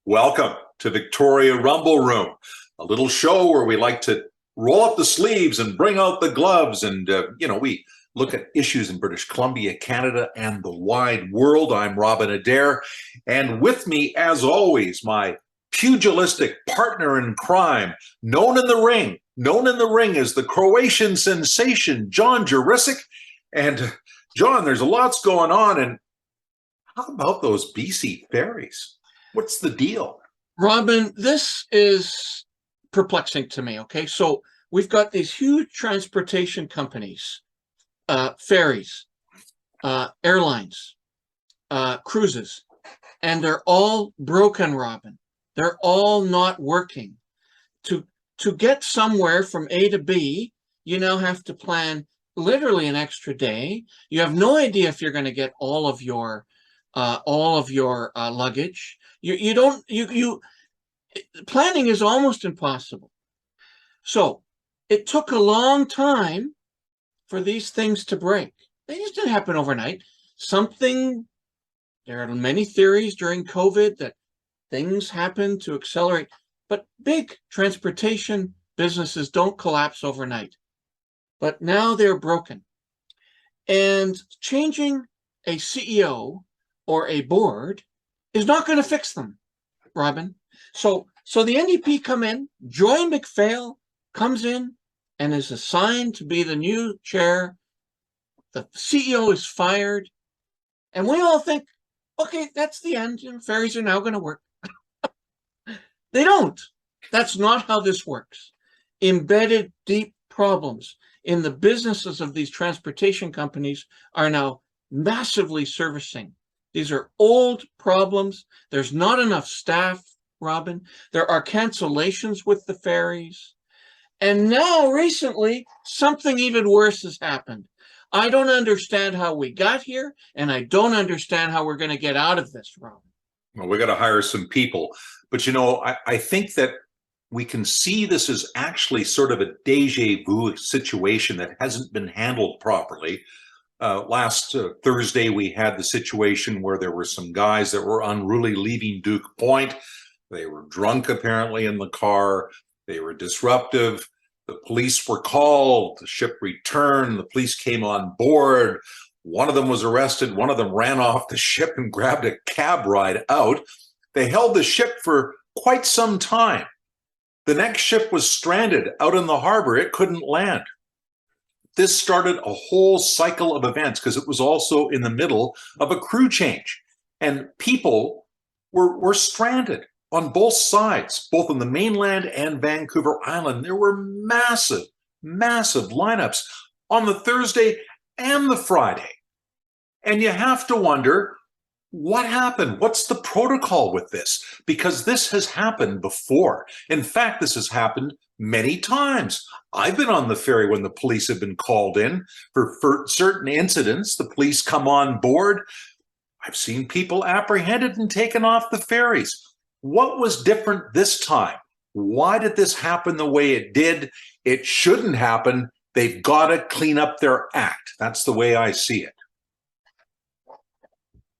Welcome to Victoria Rumble Room, a little show where we like to roll up the sleeves and bring out the gloves. And, we look at issues in British Columbia, Canada, and the wide world. I'm Robin Adair. And with me, as always, my pugilistic partner in crime, known in the ring as the Croatian sensation, John Jurisic. And John, there's lots going on. And how about those BC ferries? What's the deal? Robin, this is perplexing to me, okay? So we've got these huge transportation companies, ferries, airlines, cruises, and they're all broken, Robin. They're all not working. To get somewhere from A to B, you now have to plan literally an extra day. You have no idea if you're going to get all of your luggage. Planning is almost impossible. So it took a long time for these things to break. They just didn't happen overnight. There are many theories during COVID that things happen to accelerate, but big transportation businesses don't collapse overnight. But now they're broken. And changing a CEO or a board is not going to fix them, Robin. So the NDP come in, Joy McPhail comes in and is assigned to be the new chair. The CEO is fired. And we all think, okay, that's the end. Ferries are now going to work. They don't. That's not how this works. Embedded deep problems in the businesses of these transportation companies are now massively servicing. These are old problems. There's not enough staff, Robin. There are cancellations with the ferries. And now, recently, something even worse has happened. I don't understand how we got here, and I don't understand how we're going to get out of this, Robin. Well, we got to hire some people. But, I think that we can see this as actually sort of a deja vu situation that hasn't been handled properly. Last Thursday, we had the situation where there were some guys that were unruly leaving Duke Point. They were drunk, apparently, in the car. They were disruptive. The police were called. The ship returned. The police came on board. One of them was arrested. One of them ran off the ship and grabbed a cab ride out. They held the ship for quite some time. The next ship was stranded out in the harbor. It couldn't land. This started a whole cycle of events because it was also in the middle of a crew change. And people were stranded on both sides, both on the mainland and Vancouver Island. There were massive lineups on the Thursday and the Friday. And you have to wonder, what happened? What's the protocol with this? Because this has happened before. In fact, this has happened many times. I've been on the ferry when the police have been called in for certain incidents. The police come on board. I've seen people apprehended and taken off the ferries. What was different this time? Why did this happen the way it did? It shouldn't happen. They've got to clean up their act. That's the way I see it.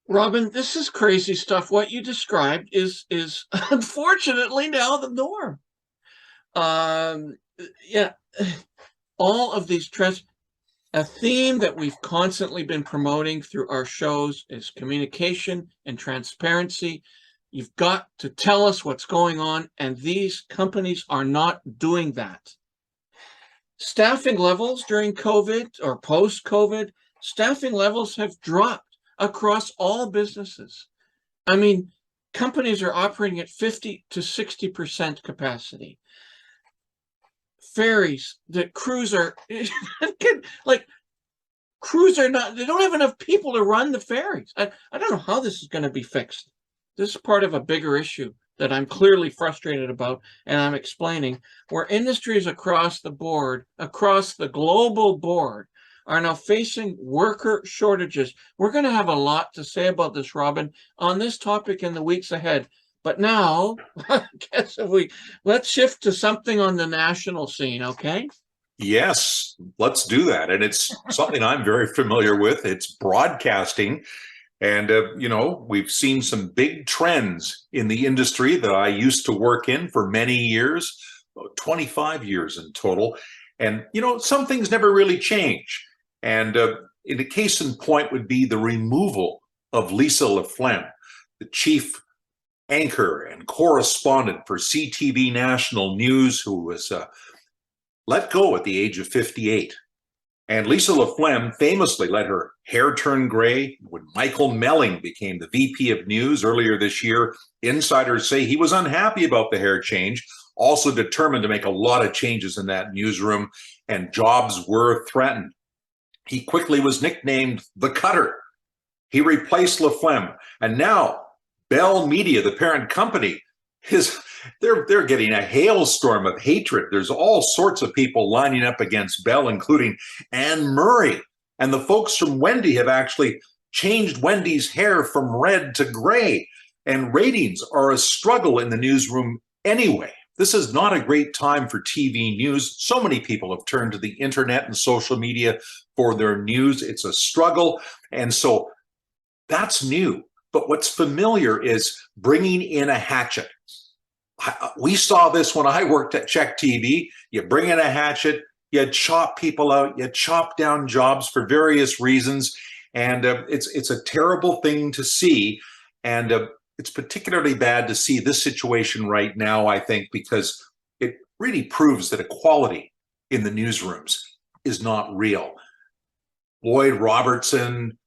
Robin, this is crazy stuff. What you described is unfortunately now the norm. All of these trends. A theme that we've constantly been promoting through our shows is communication and transparency. You've got to tell us what's going on, and these companies are not doing that. Staffing levels during COVID or post-COVID, staffing levels have dropped across all businesses. I mean, companies are operating at 50 to 60% capacity. Ferries, the crews are crews are not, they don't have enough people to run the ferries. I don't know how this is going to be fixed. This is part of a bigger issue that I'm clearly frustrated about, and I'm explaining, where industries across the board, across the global board, are now facing worker shortages. We're going to have a lot to say about this, Robin, on this topic in the weeks ahead. But now, I guess let's shift to something on the national scene, okay? Yes, let's do that. And it's something I'm very familiar with. It's broadcasting. And, we've seen some big trends in the industry that I used to work in for many years, about 25 years in total. And, some things never really change. And in a case in point would be the removal of Lisa LaFlamme, the chief anchor and correspondent for CTV National News, who was let go at the age of 58. And Lisa LaFlamme famously let her hair turn gray when Michael Melling became the VP of News earlier this year. Insiders say he was unhappy about the hair change, also determined to make a lot of changes in that newsroom, and jobs were threatened. He quickly was nicknamed the Cutter. He replaced LaFlamme, and now Bell Media, the parent company, they're getting a hailstorm of hatred. There's all sorts of people lining up against Bell, including Anne Murray. And the folks from Wendy have actually changed Wendy's hair from red to gray. And ratings are a struggle in the newsroom anyway. This is not a great time for TV news. So many people have turned to the internet and social media for their news. It's a struggle. And so that's new. But what's familiar is bringing in a hatchet. We saw this when I worked at Czech TV. You bring in a hatchet, you chop people out, you chop down jobs for various reasons. And it's a terrible thing to see. And it's particularly bad to see this situation right now, I think, because it really proves that equality in the newsrooms is not real. Lloyd Robertson,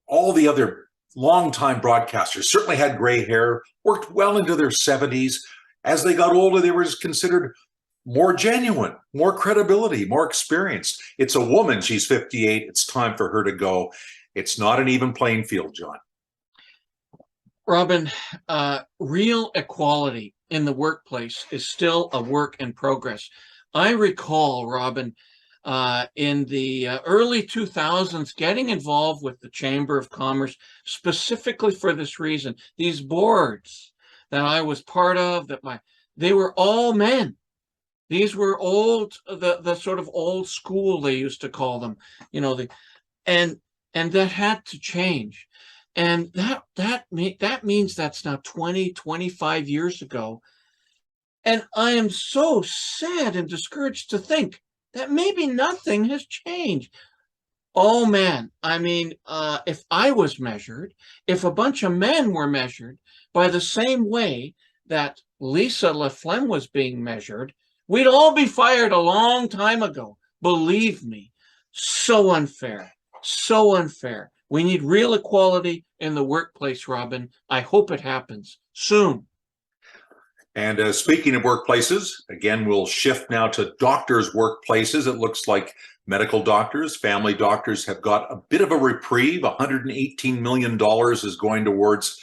all the other longtime broadcasters certainly had gray hair, worked well into their 70s. As they got older, they were considered more genuine, more credibility, more experienced. It's a woman, she's 58. It's time for her to go. It's not an even playing field, John. Robin, real equality in the workplace is still a work in progress. I recall, Robin, in the early 2000s, getting involved with the Chamber of Commerce specifically for this reason. These boards that I was part of, they were all men. These were the sort of old school, they used to call them, and that had to change. And that means that's now 20, 25 years ago. And I am so sad and discouraged to think that maybe nothing has changed. Oh man, I mean, if I was measured, if a bunch of men were measured by the same way that Lisa LaFlamme was being measured, we'd all be fired a long time ago. Believe me, so unfair, so unfair. We need real equality in the workplace, Robin. I hope it happens soon. And speaking of workplaces, again, we'll shift now to doctors' workplaces. It looks like medical doctors, family doctors have got a bit of a reprieve. $118 million is going towards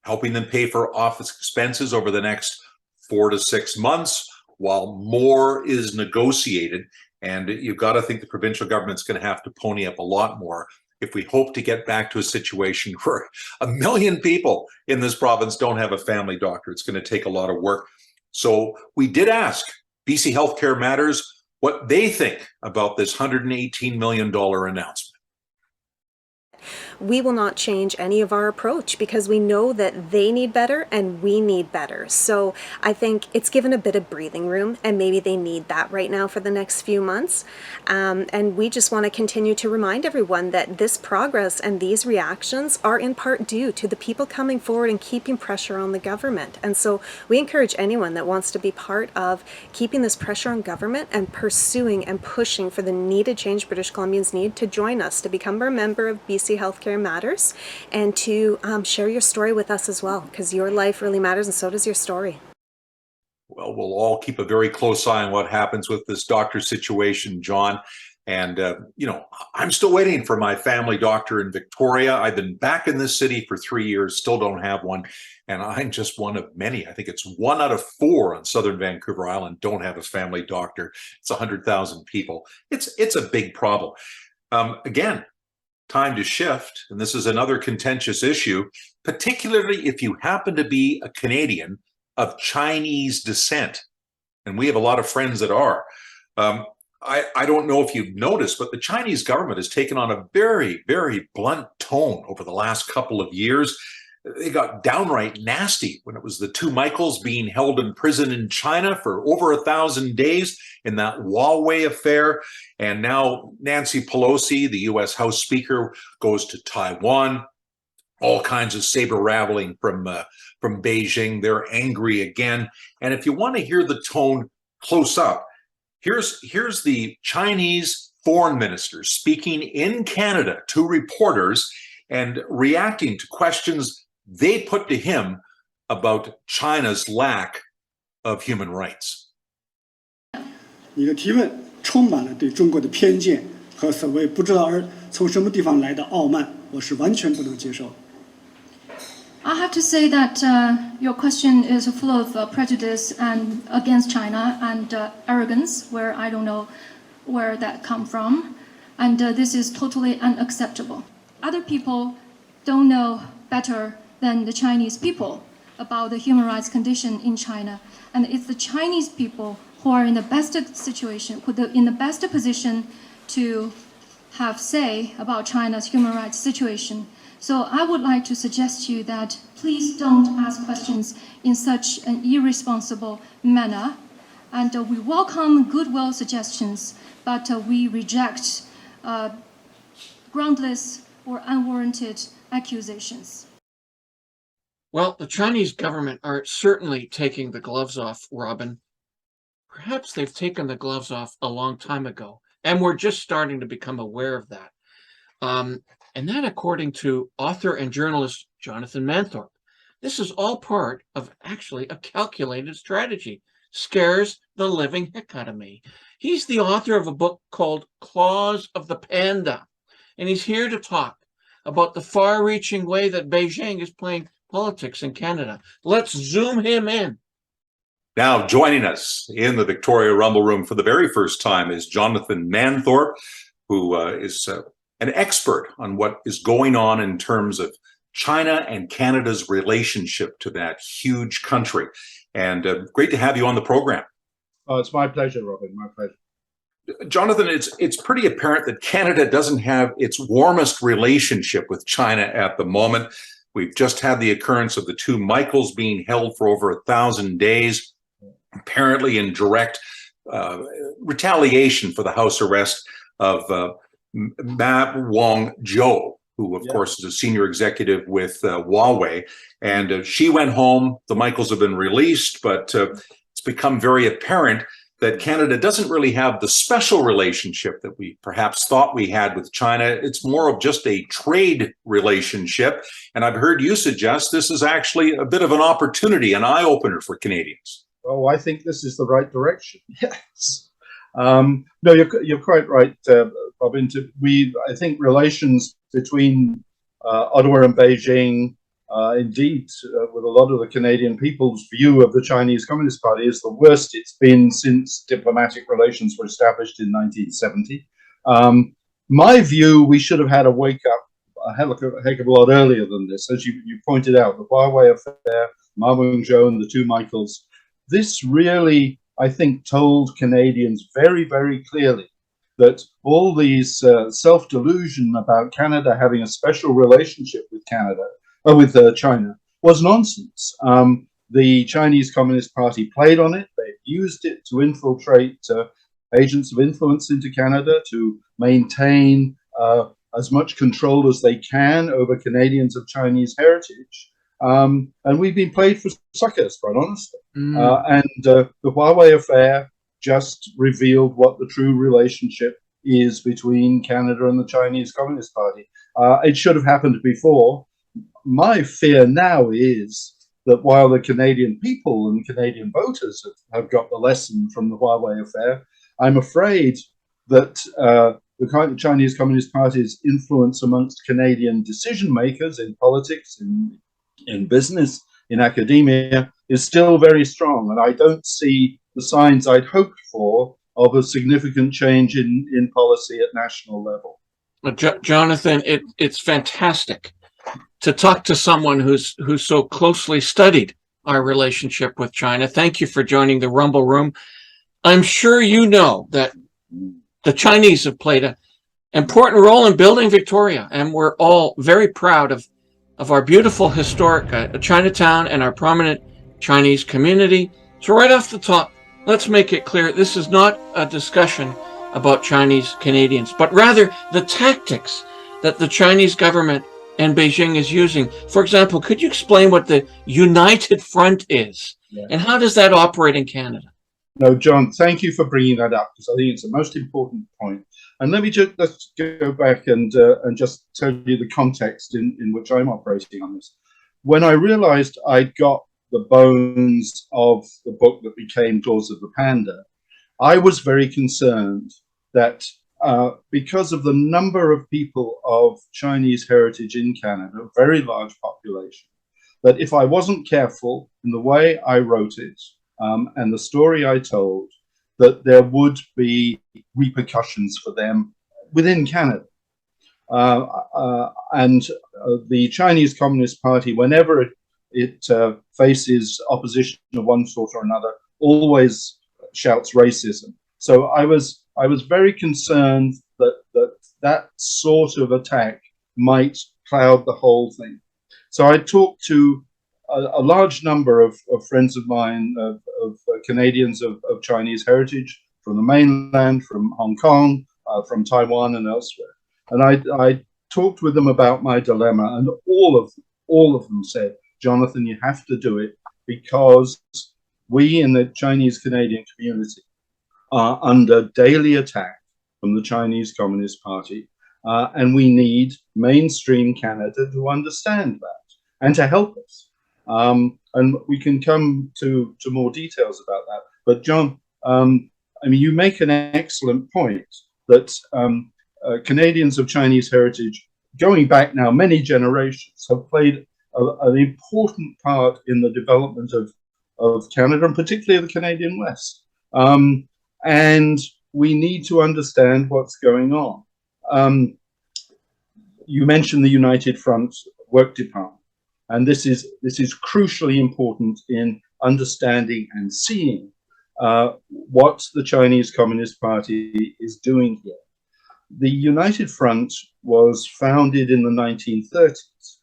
helping them pay for office expenses over the next 4 to 6 months, while more is negotiated. And you've got to think the provincial government's going to have to pony up a lot more if we hope to get back to a situation where 1 million people in this province don't have a family doctor. It's going to take a lot of work. So we did ask BC Healthcare Matters what they think about this $118 million announcement. We will not change any of our approach because we know that they need better and we need better. So I think it's given a bit of breathing room, and maybe they need that right now for the next few months. And we just want to continue to remind everyone that this progress and these reactions are in part due to the people coming forward and keeping pressure on the government. And so we encourage anyone that wants to be part of keeping this pressure on government and pursuing and pushing for the needed change British Columbians need to join us, to become a member of BC Healthcare Matters, and to share your story with us as well, because your life really matters and so does your story. Well, we'll all keep a very close eye on what happens with this doctor situation, John. And, I'm still waiting for my family doctor in Victoria. I've been back in this city for 3 years, still don't have one. And I'm just one of many. I think it's 1 out of 4 on southern Vancouver Island don't have a family doctor. It's 100,000 people. It's a big problem. Again, time to shift. And this is another contentious issue, particularly if you happen to be a Canadian of Chinese descent. And we have a lot of friends that are. I don't know if you've noticed, but the Chinese government has taken on a very, very blunt tone over the last couple of years. They got downright nasty when it was the two Michaels being held in prison in China for over 1,000 days in that Huawei affair. And now Nancy Pelosi, the U.S. House Speaker, goes to Taiwan. All kinds of saber rattling from Beijing. They're angry again. And if you want to hear the tone close up, here's the Chinese foreign minister speaking in Canada to reporters and reacting to questions they put to him about China's lack of human rights. 你的提问充满了对中国的偏见和所谓不知道从什么地方来的傲慢，我是完全不能接受。 I have to say that your question is full of prejudice and against China and arrogance, where I don't know where that come from, and this is totally unacceptable. Other people don't know better than the Chinese people about the human rights condition in China, and it's the Chinese people who are in the best situation, in the best position to have say about China's human rights situation. So I would like to suggest to you that please don't ask questions in such an irresponsible manner. And we welcome goodwill suggestions, but we reject groundless or unwarranted accusations. Well, the Chinese government are certainly taking the gloves off, Robin. Perhaps they've taken the gloves off a long time ago, and we're just starting to become aware of that. And that, according to author and journalist Jonathan Manthorpe. This is all part of actually a calculated strategy. Scares the living heck out of me. He's the author of a book called Claws of the Panda, and he's here to talk about the far-reaching way that Beijing is playing politics in Canada. Let's zoom him in. Now, joining us in the Victoria Rumble Room for the very first time is Jonathan Manthorpe, who is an expert on what is going on in terms of China and Canada's relationship to that huge country. And great to have you on the program. Oh, it's my pleasure, Robin, my pleasure. Jonathan, it's pretty apparent that Canada doesn't have its warmest relationship with China at the moment. We've just had the occurrence of the two Michaels being held for over 1,000 days, apparently in direct retaliation for the house arrest of Ma Wong-jo, who, of course, is a senior executive with Huawei. And she went home. The Michaels have been released, but it's become very apparent that Canada doesn't really have the special relationship that we perhaps thought we had with China. It's more of just a trade relationship. And I've heard you suggest this is actually a bit of an opportunity, an eye-opener for Canadians. Oh, I think this is the right direction. Yes. No, you're quite right, Robin. I think relations between Ottawa and Beijing, indeed, with a lot of the Canadian people's view of the Chinese Communist Party, is the worst it's been since diplomatic relations were established in 1970. My view, we should have had a wake-up a heck of a lot earlier than this. As you pointed out, the Huawei affair, Ma Wong-jo and the two Michaels, this really, I think, told Canadians very, very clearly that all these self-delusion about Canada having a special relationship with China was nonsense. The Chinese Communist Party played on it. They used it to infiltrate agents of influence into Canada to maintain as much control as they can over Canadians of Chinese heritage. And we've been played for suckers, quite honestly. And the Huawei affair just revealed what the true relationship is between Canada and the Chinese Communist Party. It should have happened before. My fear now is that while the Canadian people and Canadian voters have got the lesson from the Huawei affair, I'm afraid that the Chinese Communist Party's influence amongst Canadian decision makers in politics, in business, in academia, is still very strong. And I don't see the signs I'd hoped for of a significant change in policy at national level. Jonathan, it's fantastic to talk to someone who's so closely studied our relationship with China. Thank you for joining the Rumble Room. I'm sure you know that The Chinese have played an important role in building Victoria, and we're all very proud of our beautiful historic Chinatown and our prominent Chinese community. So right off the top, let's make it clear this is not a discussion about Chinese Canadians, but rather the tactics that the Chinese government and Beijing is using. For example, could you explain what the United Front is, and how does that operate in Canada? No, John, thank you for bringing that up, because I think it's the most important point. And let's go back and just tell you the context in which I'm operating on this. When I realized I'd got the bones of the book that became Claws of the Panda, I was very concerned that because of the number of people of Chinese heritage in Canada, a very large population, that if I wasn't careful in the way I wrote it and the story I told, that there would be repercussions for them within Canada. The Chinese Communist Party, whenever it faces opposition of one sort or another, always shouts racism. So I was very concerned that sort of attack might cloud the whole thing. So I talked to a large number of friends of mine, of Canadians of Chinese heritage, from the mainland, from Hong Kong, from Taiwan and elsewhere. And I talked with them about my dilemma, and all of them said, Jonathan, you have to do it, because we in the Chinese Canadian community are under daily attack from the Chinese Communist Party, and we need mainstream Canada to understand that and to help us. And we can come to more details about that. But John, I mean, you make an excellent point that Canadians of Chinese heritage, going back now many generations, have played an important part in the development of Canada, and particularly the Canadian West. And we need to understand what's going on. You mentioned the United Front Work Department. And this is crucially important in understanding and seeing what the Chinese Communist Party is doing here. The United Front was founded in the 1930s,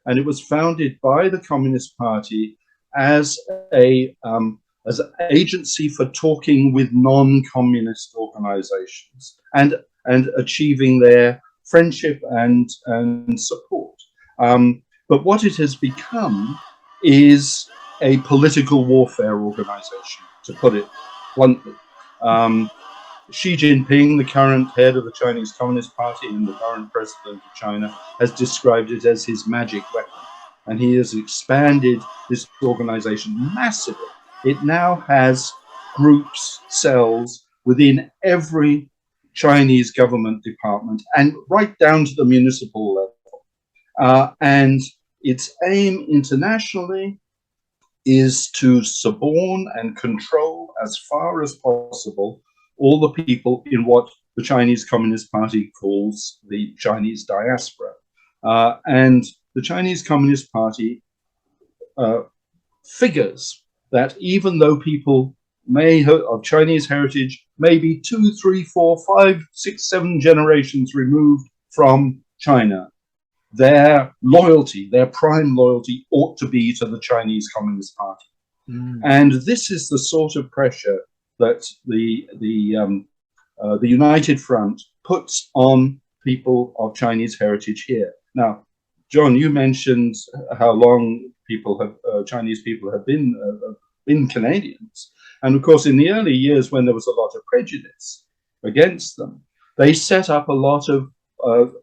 and it was founded by the Communist Party as an agency for talking with non-communist organizations and achieving their friendship and support. But what it has become is a political warfare organization, to put it bluntly. Xi Jinping, the current head of the Chinese Communist Party and the current president of China, has described it as his magic weapon. And he has expanded this organization massively. It now has groups, cells within every Chinese government department and right down to the municipal level. And its aim internationally is to suborn and control as far as possible all the people in what the Chinese Communist Party calls the Chinese diaspora. And the Chinese Communist Party figures that even though people of Chinese heritage may be 2, 3, 4, 5, 6, 7 generations removed from China, their loyalty, their prime loyalty, ought to be to the Chinese Communist Party. And this is the sort of pressure that the United Front puts on people of Chinese heritage here. Now, John, you mentioned how long Chinese people have been Canadians. And of course, in the early years when there was a lot of prejudice against them, they set up a lot of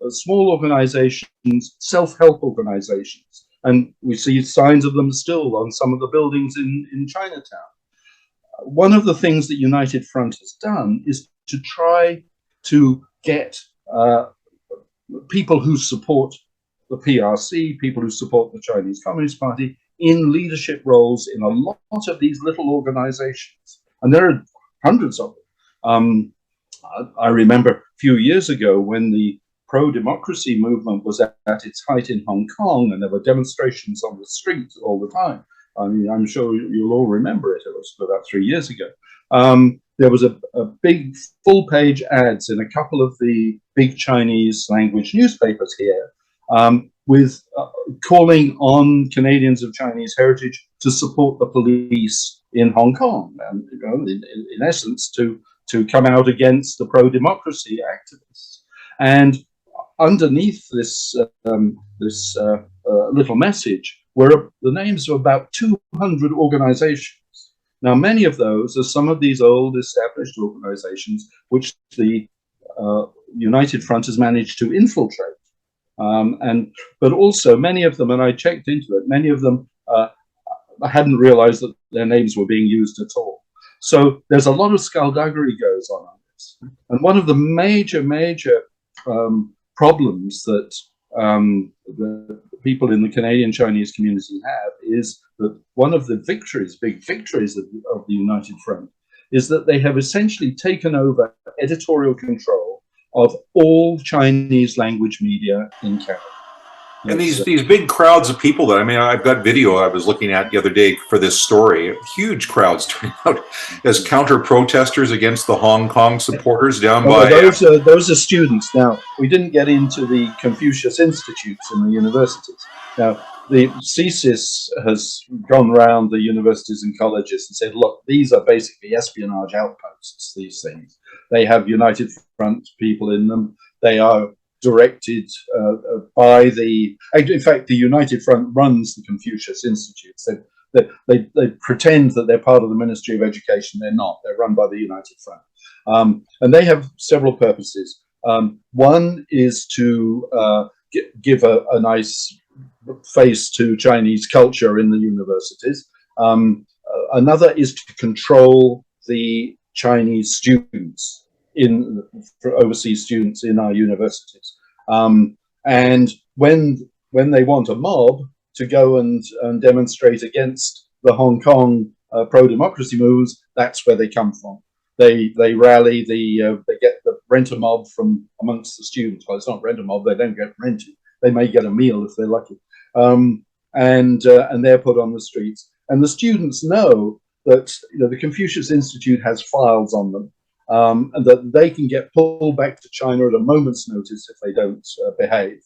small organizations, self-help organizations. And we see signs of them still on some of the buildings in Chinatown. One of the things that United Front has done is to try to get people who support the PRC, people who support the Chinese Communist Party, in leadership roles in a lot of these little organizations. And there are hundreds of them. I remember a few years ago when the pro-democracy movement was at its height in Hong Kong, and there were demonstrations on the streets all the time. I mean, I'm sure you'll all remember it. It was about 3 years ago. there was a big full-page ads in a couple of the big Chinese language newspapers here, with calling on Canadians of Chinese heritage to support the police in Hong Kong, and in essence to come out against the pro-democracy activists. And underneath this little message were the names of about 200 organizations. Now, many of those are some of these old established organizations which the United Front has managed to infiltrate. But also many of them, and I checked into it, many of them I hadn't realized that their names were being used at all. So there's a lot of skullduggery goes on this. And one of the major problems that the people in the Canadian Chinese community have is that one of the big victories of the United Front is that they have essentially taken over editorial control of all Chinese language media in Canada. And these big crowds of people that, I mean, I've got video I was looking at the other day for this story, huge crowds turning out as counter-protesters against the Hong Kong supporters down by... Those are students. Now, we didn't get into the Confucius Institutes in the universities. Now, the CSIS has gone around the universities and colleges and said, look, these are basically espionage outposts, these things. They have United Front people in them. They are directed by in fact, the United Front runs the Confucius Institutes. They pretend that they're part of the Ministry of Education. They're not. They're run by the United Front. And they have several purposes. One is to give a nice face to Chinese culture in the universities. Another is to control the Chinese students, for overseas students in our universities. And when they want a mob to go and demonstrate against the Hong Kong pro-democracy moves, that's where they come from. They rally, they rent a mob from amongst the students. Well, it's not rent a mob, they don't get rented. They may get a meal if they're lucky. And they're put on the streets. And the students know that the Confucius Institute has files on them, and that they can get pulled back to China at a moment's notice if they don't behave.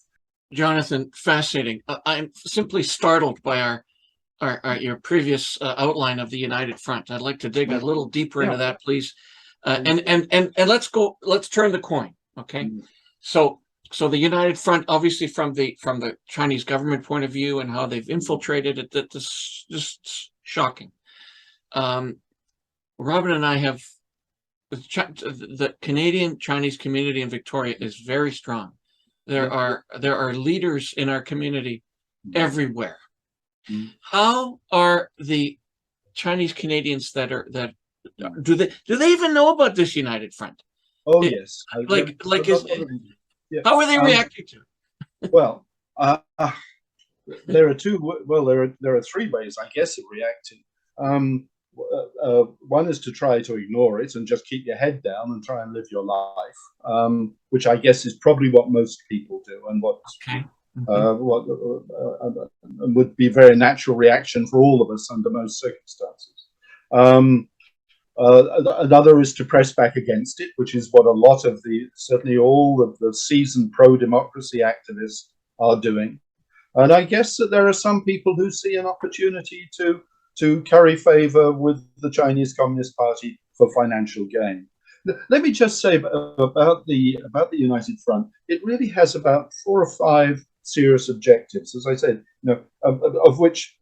Jonathan, fascinating. I'm simply startled by your previous outline of the United Front. I'd like to dig a little deeper into that, please. And let's turn the coin. Okay. So the United Front, obviously from the Chinese government point of view and how they've infiltrated it, that's just shocking. Robin and I have, the Canadian Chinese community in Victoria is very strong. There are leaders in our community everywhere. How are the Chinese Canadians do they even know about this United Front? Oh, yes. How are they reacting to it? Well, there are three ways, I guess, of reacting. One is to try to ignore it and just keep your head down and try and live your life, which I guess is probably what most people do, and what would be a very natural reaction for all of us under most circumstances. Another is to press back against it, which is what a lot of certainly all of the seasoned pro-democracy activists are doing. And I guess that there are some people who see an opportunity to curry favor with the Chinese Communist Party for financial gain. Let me just say about the United Front, it really has about 4 or 5 serious objectives, as I said, of which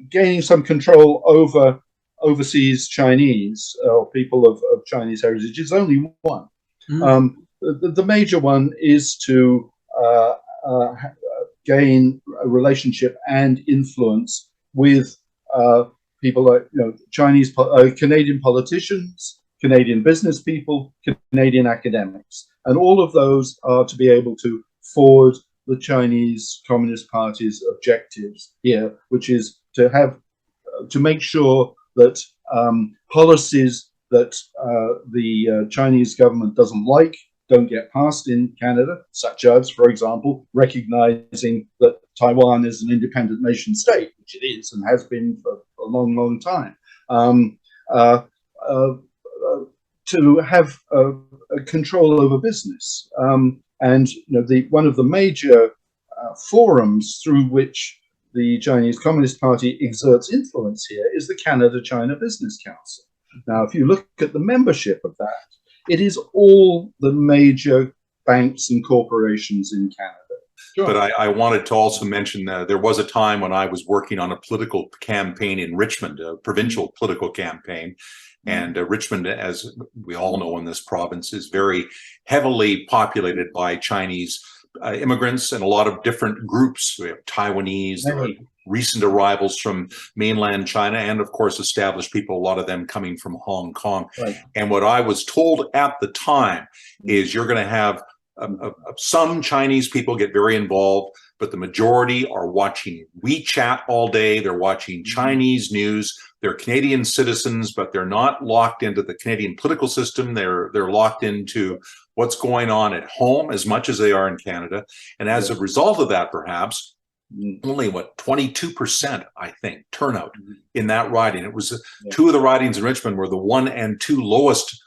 gaining some control over overseas Chinese or people of Chinese heritage is only one. The major one is to gain a relationship and influence with people like Canadian politicians, Canadian business people, Canadian academics, and all of those are to be able to forward the Chinese Communist Party's objectives here, which is to make sure that policies that the Chinese government doesn't like don't get passed in Canada, such as, for example, recognizing that Taiwan is an independent nation state, which it is and has been for a long, long time. to have a control over business. And one of the major forums through which the Chinese Communist Party exerts influence here is the Canada-China Business Council. Now, if you look at the membership of that, it is all the major banks and corporations in Canada. Sure. But I wanted to also mention that there was a time when I was working on a political campaign in Richmond, a provincial political campaign. And Richmond, as we all know in this province, is very heavily populated by Chinese immigrants and a lot of different groups. We have Taiwanese, there are recent arrivals from mainland China, and of course established people, a lot of them coming from Hong Kong. Right. And what I was told at the time is you're going to have some Chinese people get very involved, but the majority are watching WeChat all day. They're watching Chinese news. They're Canadian citizens, but they're not locked into the Canadian political system. They're locked into what's going on at home as much as they are in Canada. And as a result of that, perhaps only 22%, I think, turnout in that riding. It was two of the ridings in Richmond were the 1 and 2 lowest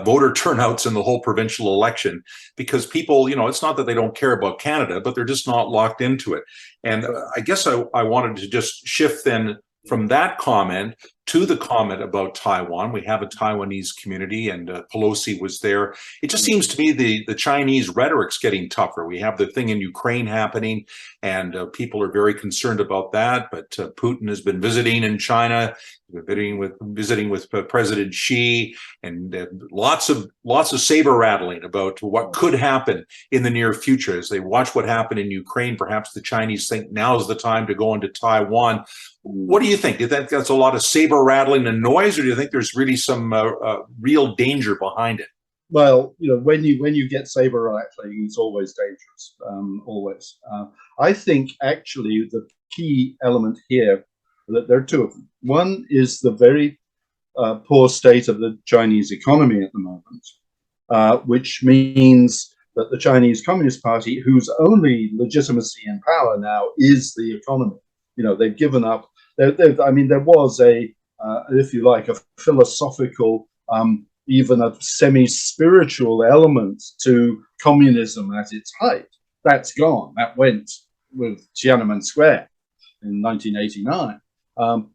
voter turnouts in the whole provincial election, because people, it's not that they don't care about Canada, but they're just not locked into it. And I guess I wanted to just shift then from that comment to the comment about Taiwan. We have a Taiwanese community, and Pelosi was there. It just seems to me the Chinese rhetoric's getting tougher. We have the thing in Ukraine happening, and people are very concerned about that. But Putin has been visiting in China, visiting with President Xi, and lots of saber rattling about what could happen in the near future as they watch what happened in Ukraine. Perhaps the Chinese think now is the time to go into Taiwan. What do you think? Do you think that's a lot of saber rattling and noise, or do you think there's really some real danger behind it? Well, when you get saber rattling, it's always dangerous. Always. I think actually the key element here, that there are two of them. One is the very poor state of the Chinese economy at the moment, which means that the Chinese Communist Party, whose only legitimacy and power now is the economy, they've given up. There was if you like, a philosophical, even a semi-spiritual element to communism at its height. That's gone. That went with Tiananmen Square in 1989.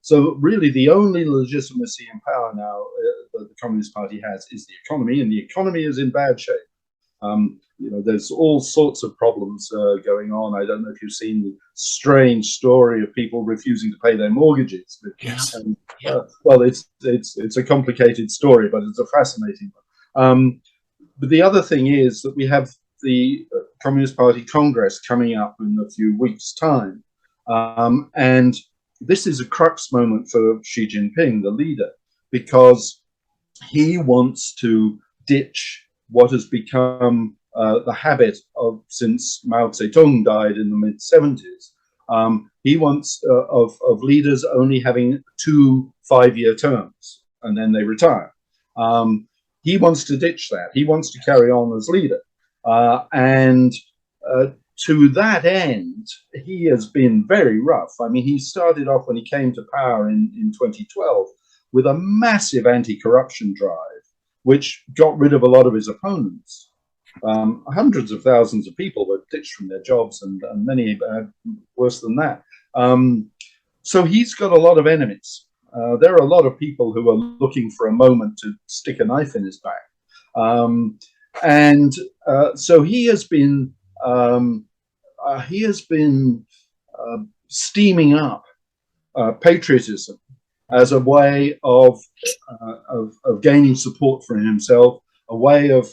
So really the only legitimacy and power now that the Communist Party has is the economy, and the economy is in bad shape. There's all sorts of problems going on. I don't know if you've seen the strange story of people refusing to pay their mortgages. Yes. Well, it's a complicated story, but it's a fascinating one. But the other thing is that we have the Communist Party Congress coming up in a few weeks' time. And this is a crux moment for Xi Jinping, the leader, because he wants to ditch what has become the habit of since Mao Zedong died in the mid-70s. He wants of leaders only having 2 5-year terms and then they retire. He wants to ditch that. He wants to carry on as leader. And to that end, he has been very rough. I mean, he started off when he came to power in 2012 with a massive anti-corruption drive, which got rid of a lot of his opponents. Hundreds of thousands of people were ditched from their jobs, and many worse than that. So he's got a lot of enemies. There are a lot of people who are looking for a moment to stick a knife in his back. So he has been steaming up patriotism as a way of gaining support for himself, a way of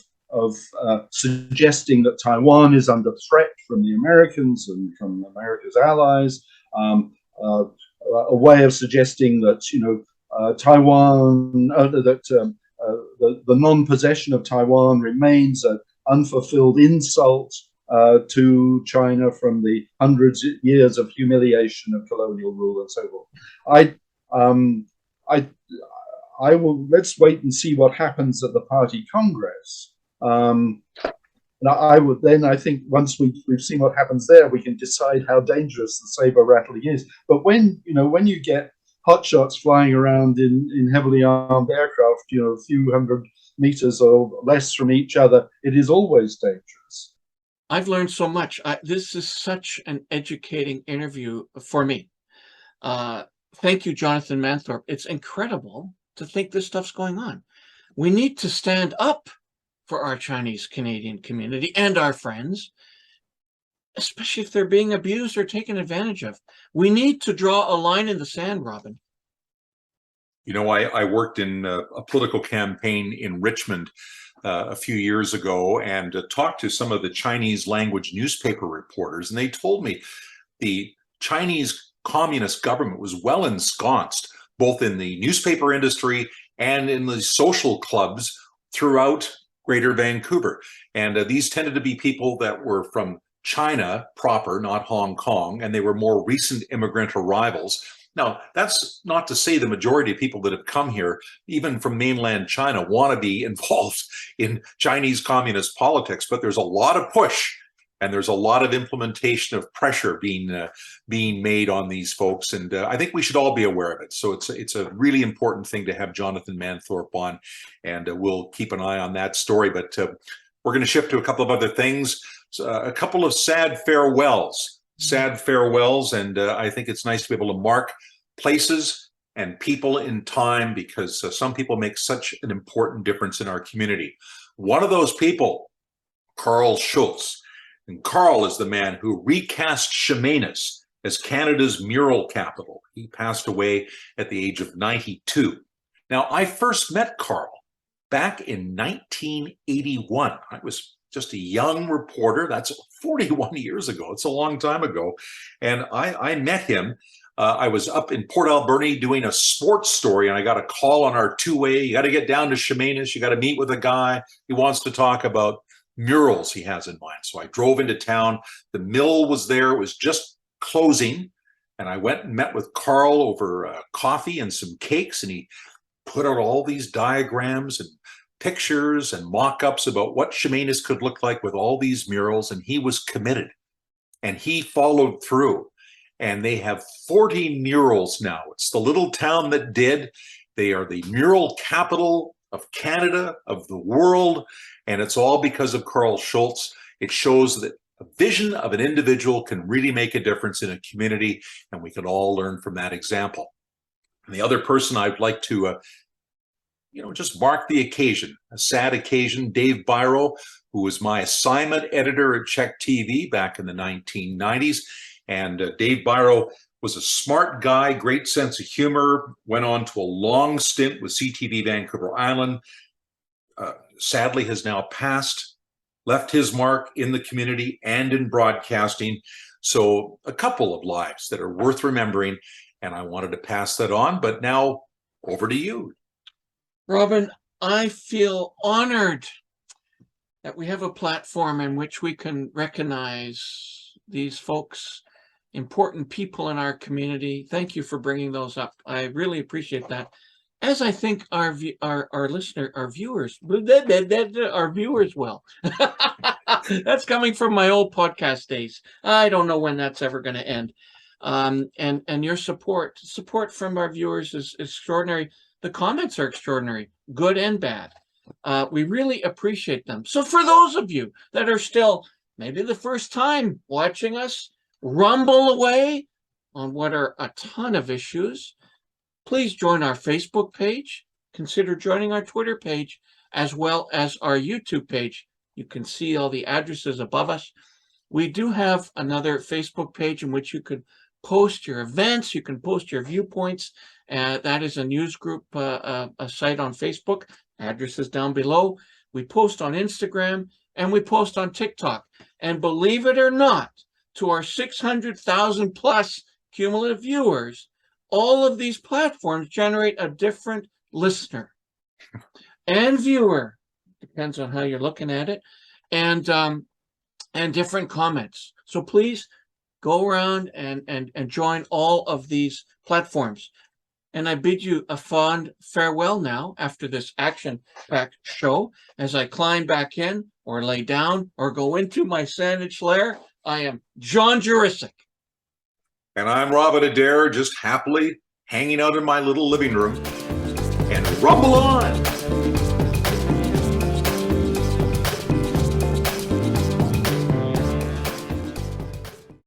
suggesting that Taiwan is under threat from the Americans and from America's allies, a way of suggesting that Taiwan, the non-possession of Taiwan remains an unfulfilled insult to China from the hundreds of years of humiliation of colonial rule and so forth. I will. Let's wait and see what happens at the party congress. I think once we've seen what happens there, we can decide how dangerous the saber rattling is. But when you get hotshots flying around in heavily armed aircraft, a few hundred meters or less from each other, it is always dangerous. I've learned so much. This is such an educating interview for me. Thank you, Jonathan Manthorpe. It's incredible to think this stuff's going on. We need to stand up for our Chinese Canadian community and our friends, especially if they're being abused or taken advantage of. We need to draw a line in the sand, Robin. I worked in a political campaign in Richmond a few years ago and talked to some of the Chinese language newspaper reporters, and they told me the Chinese communist government was well ensconced both in the newspaper industry and in the social clubs throughout Greater Vancouver. And these tended to be people that were from China proper, not Hong Kong, and they were more recent immigrant arrivals. Now, that's not to say the majority of people that have come here, even from mainland China, want to be involved in Chinese communist politics, but there's a lot of push and there's a lot of implementation of pressure being made on these folks. And I think we should all be aware of it. So it's a really important thing to have Jonathan Manthorpe on, and we'll keep an eye on that story. But we're going to shift to a couple of other things, a couple of sad farewells. And I think it's nice to be able to mark places and people in time, because some people make such an important difference in our community. One of those people, Carl Schultz. And Carl is the man who recast Chemainus as Canada's mural capital. He passed away at the age of 92. Now, I first met Carl back in 1981. I was just a young reporter. That's 41 years ago. It's a long time ago. And I met him. I was up in Port Alberni doing a sports story, and I got a call on our two-way. You got to get down to Chemainus. You got to meet with a guy. He wants to talk about murals he has in mind. So I drove into town. The mill was there. It was just closing. And I went and met with Carl over coffee and some cakes. And he put out all these diagrams and pictures and mock-ups about what Chemainus could look like with all these murals. And he was committed. And he followed through. And they have 40 murals now. It's the little town that did. They are the mural capital of Canada, of the world. And it's all because of Carl Schultz. It shows that a vision of an individual can really make a difference in a community, and we can all learn from that example. And the other person I'd like to, just mark the occasion, a sad occasion, Dave Biro, who was my assignment editor at Czech TV back in the 1990s. And Dave Biro was a smart guy, great sense of humor, went on to a long stint with CTV Vancouver Island, sadly has now passed, left his mark in the community and in broadcasting. So a couple of lives that are worth remembering, and I wanted to pass that on. But now over to you. Robin, I feel honored that we have a platform in which we can recognize these folks, important people in our community. Thank you for bringing those up. I really appreciate that. As I think our viewers will. That's coming from my old podcast days. I don't know when that's ever going to end. And your support from our viewers is extraordinary. The comments are extraordinary, good and bad. We really appreciate them. So for those of you that are still maybe the first time watching us rumble away on what are a ton of issues, please join our Facebook page. Consider joining our Twitter page, as well as our YouTube page. You can see all the addresses above us. We do have another Facebook page in which you could post your events. You can post your viewpoints. That is a news group, a site on Facebook. Address is down below. We post on Instagram and we post on TikTok. And believe it or not, to our 600,000 plus cumulative viewers, all of these platforms generate a different listener and viewer, depends on how you're looking at it, and different comments. So please go around and join all of these platforms. And I bid you a fond farewell now after this action-packed show. As I climb back in or lay down or go into my sandwich lair, I am John Jurisic. And I'm Robin Adair, just happily hanging out in my little living room, and rumble on.